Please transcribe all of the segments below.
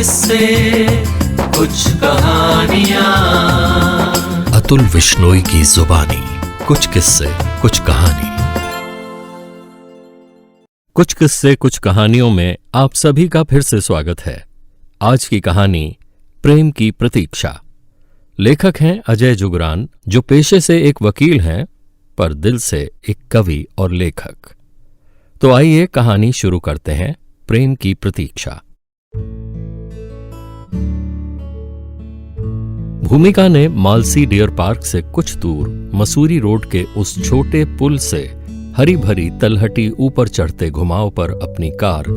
किस्से कुछ कहानियां। अतुल विश्नोई की जुबानी, कुछ किस्से कुछ कहानी। कुछ किस्से कुछ कहानियों में आप सभी का फिर से स्वागत है। आज की कहानी प्रेम की प्रतीक्षा। लेखक हैं अजय जुगरान, जो पेशे से एक वकील हैं पर दिल से एक कवि और लेखक। तो आइए कहानी शुरू करते हैं। प्रेम की प्रतीक्षा। भूमिका ने मालसी डियर पार्क से कुछ दूर मसूरी रोड के उस छोटे पुल से हरी भरी तलहटी ऊपर चढ़ते घुमाव पर अपनी कार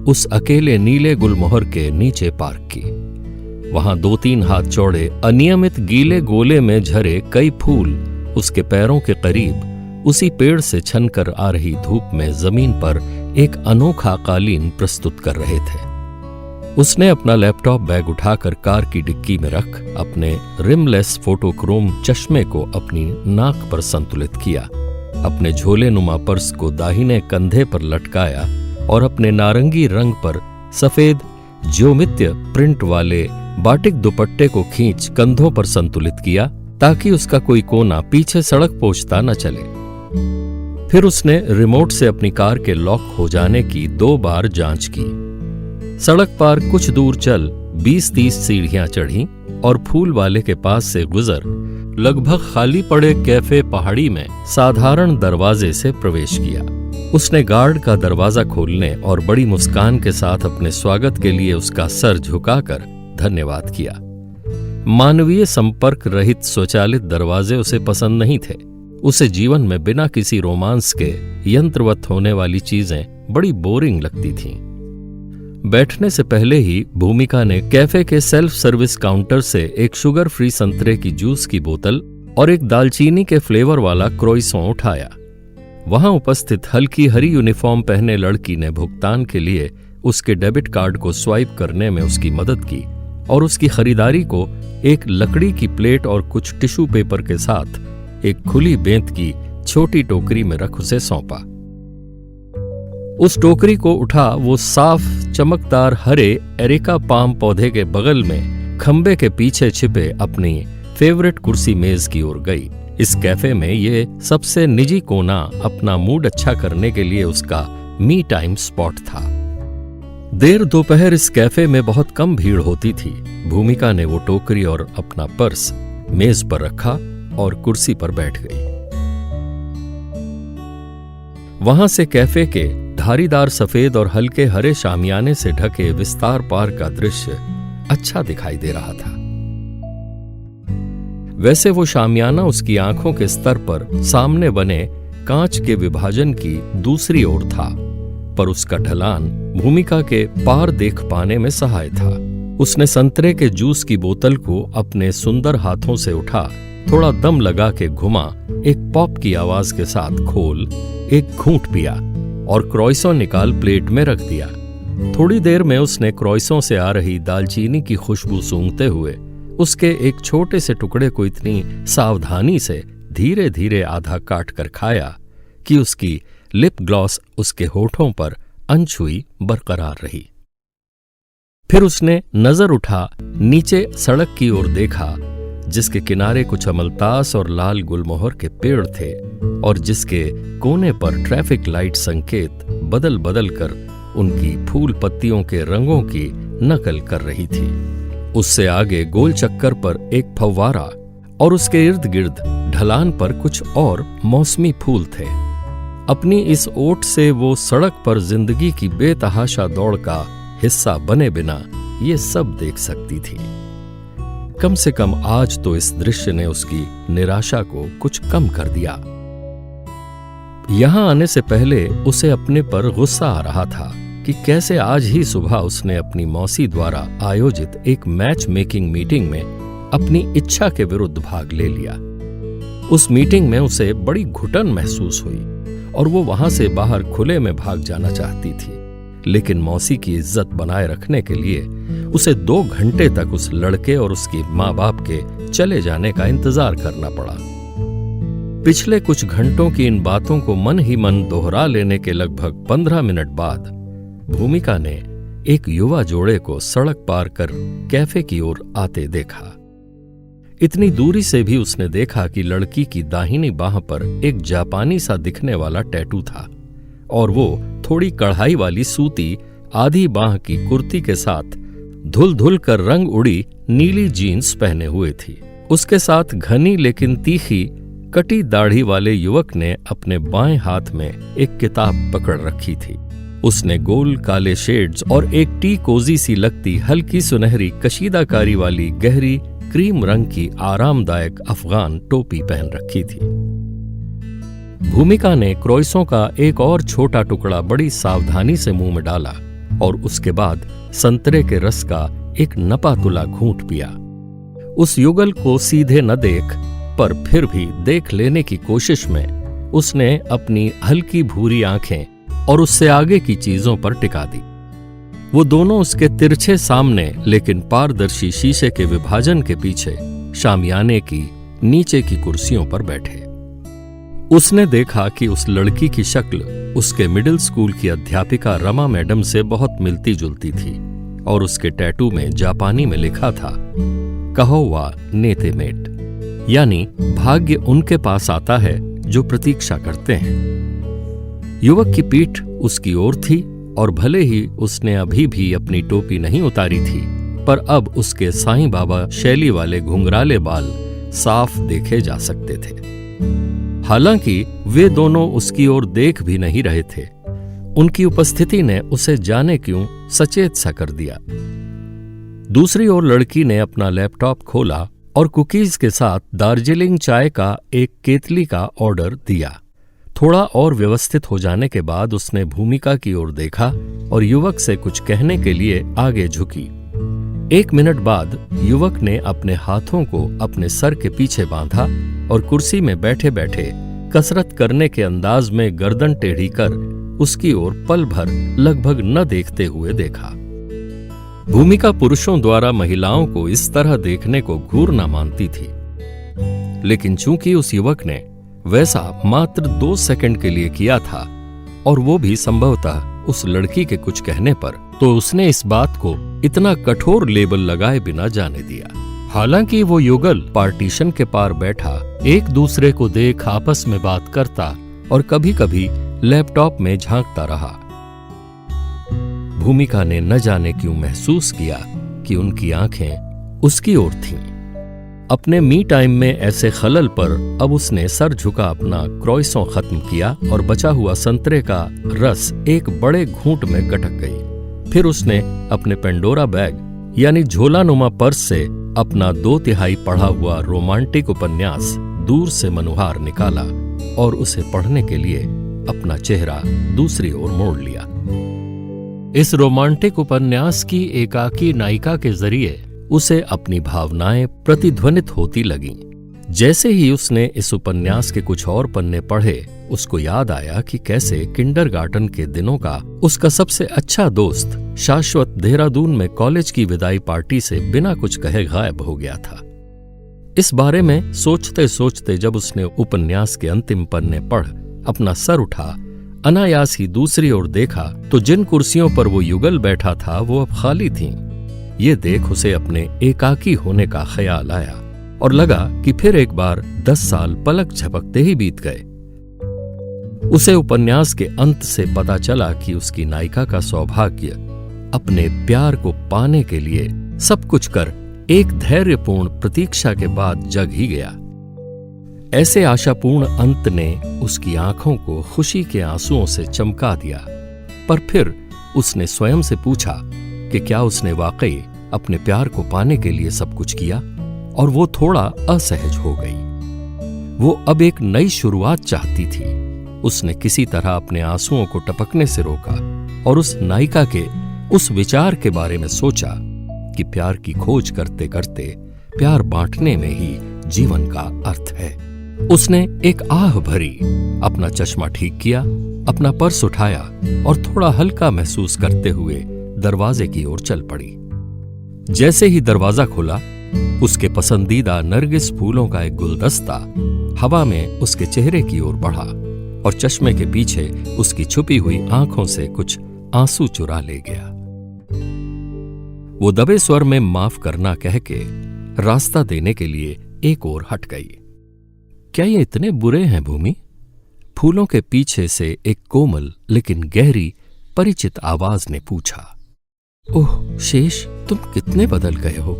उस अकेले नीले गुलमोहर के नीचे पार्क की। वहां 2-3 हाथ चौड़े अनियमित गीले गोले में झरे कई फूल उसके पैरों के करीब उसी पेड़ से छनकर आ रही धूप में जमीन पर एक अनोखा कालीन प्रस्तुत कर रहे थे। उसने अपना लैपटॉप बैग उठाकर कार की डिक्की में रख अपने रिमलेस फोटोक्रोम चश्मे को अपनी नाक पर संतुलित किया, अपने झोले नुमा पर्स को दाहिने कंधे पर लटकाया और अपने नारंगी रंग पर सफेद ज्योमितीय प्रिंट वाले बाटिक दुपट्टे को खींच कंधों पर संतुलित किया ताकि उसका कोई कोना पीछे सड़क पहुंचता न चले। फिर उसने रिमोट से अपनी कार के लॉक हो जाने की 2 बार जांच की। सड़क पार कुछ दूर चल 20-30 सीढ़ियां चढ़ी और फूल वाले के पास से गुजर लगभग खाली पड़े कैफे पहाड़ी में साधारण दरवाजे से प्रवेश किया। उसने गार्ड का दरवाजा खोलने और बड़ी मुस्कान के साथ अपने स्वागत के लिए उसका सर झुकाकर धन्यवाद किया। मानवीय संपर्क रहित स्वचालित दरवाजे उसे पसंद नहीं थे। उसे जीवन में बिना किसी रोमांस के यंत्रवत होने वाली चीजें बड़ी बोरिंग लगती थीं। बैठने से पहले ही भूमिका ने कैफे के सेल्फ सर्विस काउंटर से एक शुगर फ्री संतरे की जूस की बोतल और एक दालचीनी के फ्लेवर वाला क्रोइसॉन उठाया। वहां उपस्थित हल्की हरी यूनिफॉर्म पहने लड़की ने भुगतान के लिए उसके डेबिट कार्ड को स्वाइप करने में उसकी मदद की और उसकी खरीदारी को एक लकड़ी की प्लेट और कुछ टिश्यू पेपर के साथ एक खुली बेंत की छोटी टोकरी में रख उसे सौंपा। उस टोकरी को उठा वो साफ चमकदार हरे एरिका पाम पौधे के बगल में खंबे के पीछे छिपे अपनी फेवरेट कुर्सी मेज की ओर गई। इस कैफे में ये सबसे निजी कोना अपना मूड अच्छा करने के लिए उसका मी टाइम स्पॉट था। देर दोपहर इस कैफे में बहुत कम भीड़ होती थी। भूमिका ने वो टोकरी और अपना पर्स मेज पर रखा और कुर्सी पर बैठ गई। वहां से कैफे के धारीदार सफेद और हल्के हरे शामियाने से ढके विस्तार पार का दृश्य अच्छा दिखाई दे रहा था। वैसे वो शामियाना उसकी आंखों के स्तर पर सामने बने कांच के विभाजन की दूसरी ओर था, पर उसका ढलान भूमिका के पार देख पाने में सहाय था। उसने संतरे के जूस की बोतल को अपने सुंदर हाथों से उठा, थोड़ा दम लगा के घुमा, एक पॉप की आवाज के साथ खोल एक घूंट पिया और क्रोइसॉन निकाल प्लेट में रख दिया। थोड़ी देर में उसने क्रोइसॉन से आ रही दालचीनी की खुशबू सूंघते हुए उसके एक छोटे से टुकड़े को इतनी सावधानी से धीरे धीरे आधा काट कर खाया कि उसकी लिप ग्लॉस उसके होठों पर अनछुई बरकरार रही। फिर उसने नजर उठा नीचे सड़क की ओर देखा, जिसके किनारे कुछ अमलतास और लाल गुलमोहर के पेड़ थे और जिसके कोने पर ट्रैफिक लाइट संकेत बदल बदल कर उनकी फूल पत्तियों के रंगों की नकल कर रही थी। उससे आगे गोल चक्कर पर एक फव्वारा और उसके इर्द गिर्द ढलान पर कुछ और मौसमी फूल थे। अपनी इस ओट से वो सड़क पर जिंदगी की बेतहाशा दौड़ का हिस्सा बने बिना ये सब देख सकती थी। कम से कम आज तो इस दृश्य ने उसकी निराशा को कुछ कम कर दिया। यहां आने से पहले उसे अपने पर गुस्सा आ रहा था कि कैसे आज ही सुबह उसने अपनी मौसी द्वारा आयोजित एक मैच मेकिंग मीटिंग में अपनी इच्छा के विरुद्ध भाग ले लिया। उस मीटिंग में उसे बड़ी घुटन महसूस हुई और वो वहां से बाहर खुले में भाग जाना चाहती थी, लेकिन मौसी की इज्जत बनाए रखने के लिए उसे 2 घंटे तक उस लड़के और उसकी माँ बाप के चले जाने का इंतजार करना पड़ा। पिछले कुछ घंटों की इन बातों को मन ही मन दोहरा लेने के लगभग 15 मिनट बाद भूमिका ने एक युवा जोड़े को सड़क पार कर कैफे की ओर आते देखा। इतनी दूरी से भी उसने देखा कि लड़की की दाहिनी बांह पर एक जापानी सा दिखने वाला टैटू था और वो थोड़ी कढ़ाई वाली सूती आधी बांह की कुर्ती के साथ धुल धुल कर रंग उड़ी नीली जीन्स पहने हुए थी। उसके साथ घनी लेकिन तीखी कटी दाढ़ी वाले युवक ने अपने बाएं हाथ में एक किताब पकड़ रखी थी। उसने गोल काले शेड्स और एक टी कोजी सी लगती हल्की सुनहरी कशीदाकारी वाली गहरी क्रीम रंग की आरामदायक अफगान टोपी पहन रखी थी। भूमिका ने क्रोइसों का एक और छोटा टुकड़ा बड़ी सावधानी से मुंह में डाला और उसके बाद संतरे के रस का एक नपा तुला घूंट पिया। उस युगल को सीधे न देख पर फिर भी देख लेने की कोशिश में उसने अपनी हल्की भूरी आंखें और उससे आगे की चीजों पर टिका दी। वो दोनों उसके तिरछे सामने लेकिन पारदर्शी शीशे के विभाजन के पीछे शामियाने की नीचे की कुर्सियों पर बैठे। उसने देखा कि उस लड़की की शक्ल उसके मिडिल स्कूल की अध्यापिका रमा मैडम से बहुत मिलती जुलती थी और उसके टैटू में जापानी में लिखा था कहो वा नेते मेट, यानी भाग्य उनके पास आता है जो प्रतीक्षा करते हैं। युवक की पीठ उसकी ओर थी और भले ही उसने अभी भी अपनी टोपी नहीं उतारी थी, पर अब उसके साईं बाबा शैली वाले घुंघराले बाल साफ देखे जा सकते थे। हालांकि वे दोनों उसकी ओर देख भी नहीं रहे थे। उनकी उपस्थिति ने उसे जाने क्यों सचेत सा कर दिया। दूसरी ओर लड़की ने अपना लैपटॉप खोला और कुकीज के साथ दार्जिलिंग चाय का एक केतली का ऑर्डर दिया। थोड़ा और व्यवस्थित हो जाने के बाद उसने भूमिका की ओर देखा और युवक से कुछ कहने के लिए आगे झुकी। 1 मिनट बाद युवक ने अपने हाथों को अपने सर के पीछे बांधा और कुर्सी में बैठे बैठे कसरत करने के अंदाज में गर्दन टेढ़ी कर उसकी ओर पल भर लगभग न देखते हुए देखा। भूमिका पुरुषों द्वारा महिलाओं को इस तरह देखने को घूर न मानती थी, लेकिन चूंकि उस युवक ने वैसा मात्र 2 सेकंड के लिए किया था और वो भी संभवतः उस लड़की के कुछ कहने पर, तो उसने इस बात को इतना कठोर लेबल लगाए बिना जाने दिया। हालांकि वो युगल पार्टीशन के पार बैठा एक दूसरे को देख आपस में बात करता और कभी कभी लैपटॉप में झांकता रहा। भूमिका ने न जाने क्यों महसूस किया कि उनकी आंखें उसकी ओर थीं। अपने मी टाइम में ऐसे खलल पर अब उसने सर झुका अपना क्रोइसों खत्म किया और बचा हुआ संतरे का रस एक बड़े घूंट में गटक गई। फिर उसने अपने पेंडोरा बैग यानी झोलानुमा पर्स से अपना 2/3 पढ़ा हुआ रोमांटिक उपन्यास दूर से मनुहार निकाला और उसे पढ़ने के लिए अपना चेहरा दूसरी ओर मोड़ लिया। इस रोमांटिक उपन्यास की एकाकी नायिका के जरिए उसे अपनी भावनाएं प्रतिध्वनित होती लगीं। जैसे ही उसने इस उपन्यास के कुछ और पन्ने पढ़े, उसको याद आया कि कैसे किंडरगार्टन के दिनों का उसका सबसे अच्छा दोस्त शाश्वत देहरादून में कॉलेज की विदाई पार्टी से बिना कुछ कहे गायब हो गया था। इस बारे में सोचते सोचते जब उसने उपन्यास के अंतिम पन्ने पढ़ अपना सर उठा, अनायास ही दूसरी ओर देखा तो जिन कुर्सियों पर वो युगल बैठा था वो अब खाली थीं। ये देख उसे अपने एकाकी होने का ख्याल आया और लगा कि फिर एक बार 10 साल पलक झपकते ही बीत गए। उसे उपन्यास के अंत से पता चला कि उसकी नायिका का सौभाग्य अपने प्यार को पाने के लिए सब कुछ कर एक धैर्यपूर्ण प्रतीक्षा के बाद जग ही गया। ऐसे आशापूर्ण अंत ने उसकी आंखों को खुशी के आंसुओं से चमका दिया। पर फिर उसने स्वयं से पूछा कि क्या उसने वाकई अपने प्यार को पाने के लिए सब कुछ किया, और वो थोड़ा असहज हो गई। वो अब एक नई शुरुआत चाहती थी। उसने किसी तरह अपने आंसुओं को टपकने से रोका और उस नायिका के उस विचार के बारे में सोचा कि प्यार की खोज करते करते प्यार बांटने में ही जीवन का अर्थ है। उसने एक आह भरी, अपना चश्मा ठीक किया, अपना पर्स उठाया और थोड़ा हल्का महसूस करते हुए दरवाजे की ओर चल पड़ी। जैसे ही दरवाजा खुला, उसके पसंदीदा नरगिस फूलों का एक गुलदस्ता हवा में उसके चेहरे की ओर बढ़ा और चश्मे के पीछे उसकी छुपी हुई आंखों से कुछ आंसू चुरा ले गया। वो दबे स्वर में माफ करना कह के रास्ता देने के लिए एक ओर हट गई। क्या ये इतने बुरे हैं भूमि? फूलों के पीछे से एक कोमल लेकिन गहरी परिचित आवाज ने पूछा। ओह शेष, तुम कितने बदल गए हो।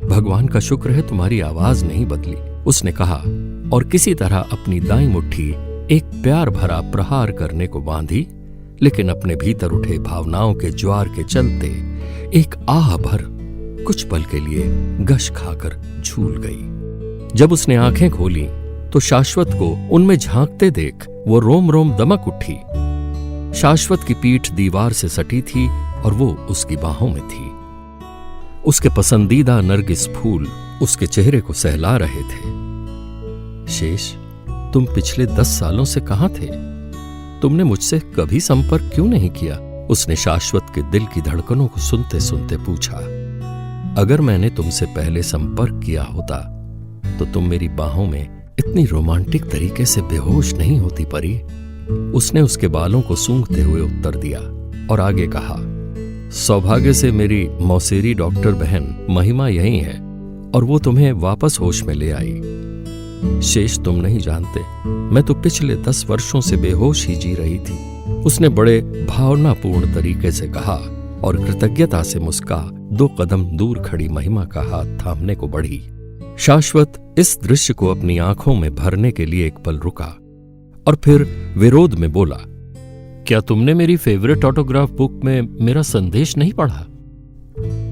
भगवान का शुक्र है तुम्हारी आवाज नहीं बदली, उसने कहा और किसी तरह अपनी दाईं मुट्ठी एक प्यार भरा प्रहार करने को बांधी, लेकिन अपने भीतर उठे भावनाओं के ज्वार के चलते एक आह भर कुछ पल के लिए गश खाकर झूल गई। जब उसने आंखें खोली तो शाश्वत को उनमें झांकते देख वो रोम रोम दमक उठी। शाश्वत की पीठ दीवार से सटी थी और वो उसकी बाहों में थी। उसके पसंदीदा नरगिस फूल उसके चेहरे को सहला रहे थे। शेष, तुम पिछले 10 सालों से कहां थे? तुमने मुझसे कभी संपर्क क्यों नहीं किया? उसने शाश्वत के दिल की धड़कनों को सुनते सुनते पूछा। अगर मैंने तुमसे पहले संपर्क किया होता तो तुम मेरी बाहों में इतनी रोमांटिक तरीके से बेहोश नहीं होती परी। उसने उसके बालों को सूंघते हुए उत्तर दिया और आगे कहा, सौभाग्य से मेरी मौसेरी डॉक्टर बहन महिमा यही है और वो तुम्हें वापस होश में ले आई। शेष, तुम नहीं जानते, मैं तो पिछले 10 वर्षों से बेहोश ही जी रही थी। उसने बड़े भावनापूर्ण तरीके से कहा और कृतज्ञता से मुस्का 2 कदम दूर खड़ी महिमा का हाथ थामने को बढ़ी। शाश्वत इस दृश्य को अपनी आंखों में भरने के लिए एक पल रुका और फिर विरोध में बोला, क्या तुमने मेरी फेवरेट ऑटोग्राफ बुक में मेरा संदेश नहीं पढ़ा?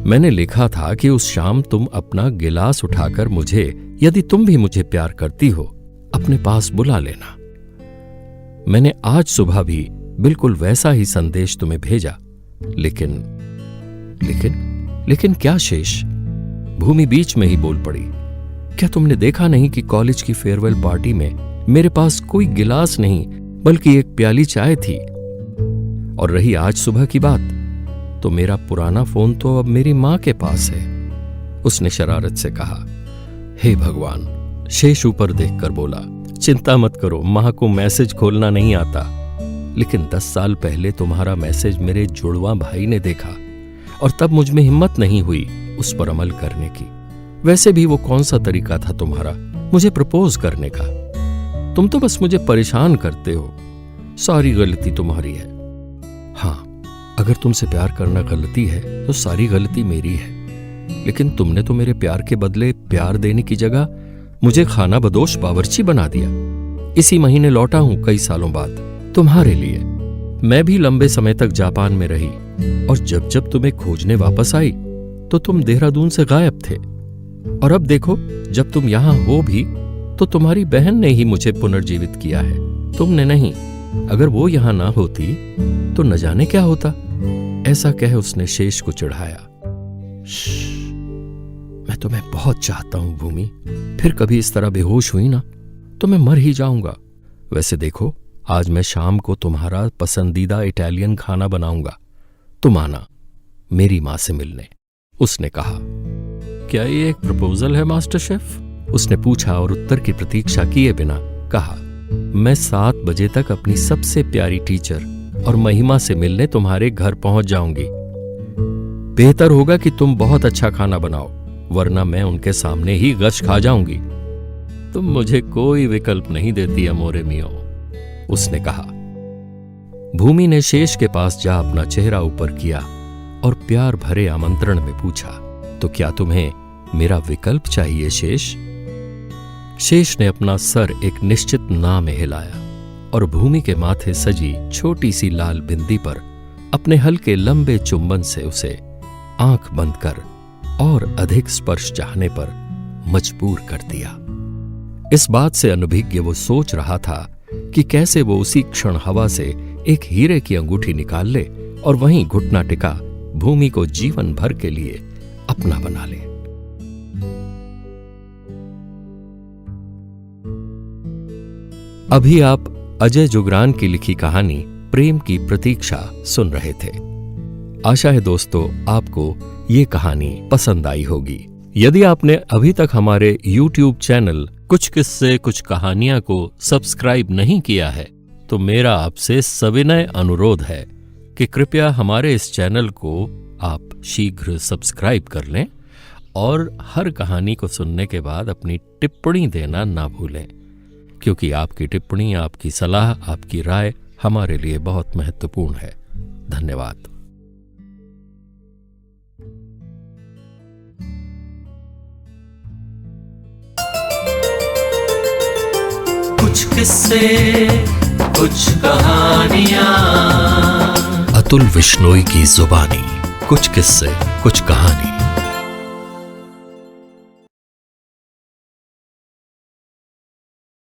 मैंने लिखा था कि उस शाम तुम अपना गिलास उठाकर मुझे, यदि तुम भी मुझे प्यार करती हो, अपने पास बुला लेना। मैंने आज सुबह भी बिल्कुल वैसा ही संदेश तुम्हें भेजा, लेकिन क्या शेष? भूमि बीच में ही बोल पड़ी। क्या तुमने देखा नहीं कि कॉलेज की फेयरवेल पार्टी में मेरे पास कोई गिलास नहीं बल्कि एक प्याली चाय थी? और रही आज सुबह की बात, तो मेरा पुराना फोन तो अब मेरी मां के पास है। उसने शरारत से कहा। हे भगवान, शेष ऊपर देखकर बोला, चिंता मत करो, मां को मैसेज खोलना नहीं आता। लेकिन 10 साल पहले तुम्हारा मैसेज मेरे जुड़वा भाई ने देखा और तब मुझ में हिम्मत नहीं हुई उस पर अमल करने की। वैसे भी वो कौन सा तरीका था तुम्हारा मुझे प्रपोज करने का? तुम तो बस मुझे परेशान करते हो। सारी गलती तुम्हारी है। हाँ, अगर तुमसे प्यार करना गलती है तो सारी गलती मेरी है। लेकिन तुमने तो मेरे प्यार के बदले प्यार देने की जगह मुझे खाना बदोश बावर्ची बना दिया। इसी महीने लौटा हूं कई सालों बाद तुम्हारे लिए। मैं भी लंबे समय तक जापान में रही और जब जब तुम्हें खोजने वापस आई तो तुम देहरादून से गायब थे। और अब देखो, जब तुम यहां हो भी तो तुम्हारी बहन ने ही मुझे पुनर्जीवित किया है, तुमने नहीं। अगर वो यहां ना होती तो न जाने क्या होता। ऐसा कह उसने शेष को चिढ़ाया। मैं तुम्हें बहुत चाहता हूं भूमि। फिर कभी इस तरह बेहोश हुई ना तो मैं मर ही जाऊंगा। वैसे देखो, आज मैं शाम को तुम्हारा पसंदीदा इटालियन खाना बनाऊंगा। तुम आना मेरी मां से मिलने। उसने कहा। क्या ये एक प्रपोजल है मास्टर शेफ? उसने पूछा और उत्तर की प्रतीक्षा किए बिना कहा, मैं 7 बजे तक अपनी सबसे प्यारी टीचर और महिमा से मिलने तुम्हारे घर पहुंच जाऊंगी। बेहतर होगा कि तुम बहुत अच्छा खाना बनाओ, वरना मैं उनके सामने ही गश खा जाऊंगी। तुम मुझे कोई विकल्प नहीं देती अमोरे मियो, उसने कहा। भूमि ने शेष के पास जा अपना चेहरा ऊपर किया और प्यार भरे आमंत्रण में पूछा, तो क्या तुम्हें मेरा विकल्प चाहिए शेष? शेष ने अपना सर एक निश्चित ना में हिलाया और भूमि के माथे सजी छोटी सी लाल बिंदी पर अपने हल्के लंबे चुंबन से उसे आंख बंद कर और अधिक स्पर्श चाहने पर मजबूर कर दिया। इस बात से अनभिज्ञ वो सोच रहा था कि कैसे वो उसी क्षण हवा से एक हीरे की अंगूठी निकाल ले और वहीं घुटना टिका भूमि को जीवन भर के लिए अपना बना ले। अभी आप अजय जुगरान की लिखी कहानी प्रेम की प्रतीक्षा सुन रहे थे। आशा है दोस्तों आपको ये कहानी पसंद आई होगी। यदि आपने अभी तक हमारे YouTube चैनल कुछ किस्से कुछ कहानियां को सब्सक्राइब नहीं किया है तो मेरा आपसे सविनय अनुरोध है कि कृपया हमारे इस चैनल को आप शीघ्र सब्सक्राइब कर लें और हर कहानी को सुनने के बाद अपनी टिप्पणी देना ना भूलें, क्योंकि आपकी टिप्पणी, आपकी सलाह, आपकी राय हमारे लिए बहुत महत्वपूर्ण है। धन्यवाद। कुछ किस्से, कुछ कहानियां। अतुल विश्नोई की जुबानी। कुछ किस्से, कुछ कहानी।